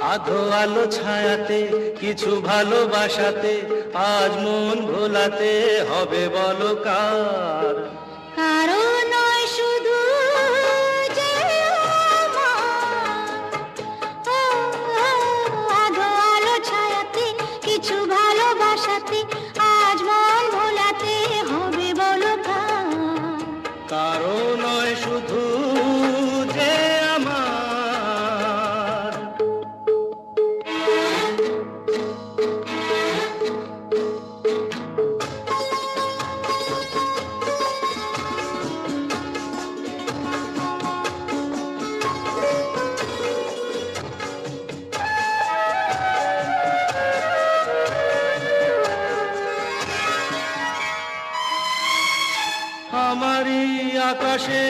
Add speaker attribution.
Speaker 1: আধো আলো ছায়াতে কিছু ভালোবাসাতে আজ মন ভোলাতে হবে বলো কার।
Speaker 2: কারো নয় শুধু যে আমার, ও, আধো আলো ছায়াতে কিছু ভালোবাসাতে আজ মন ভোলাতে হবে বলো কার।
Speaker 1: কারো নয় শুধু যে আমার। আমারই আকাশে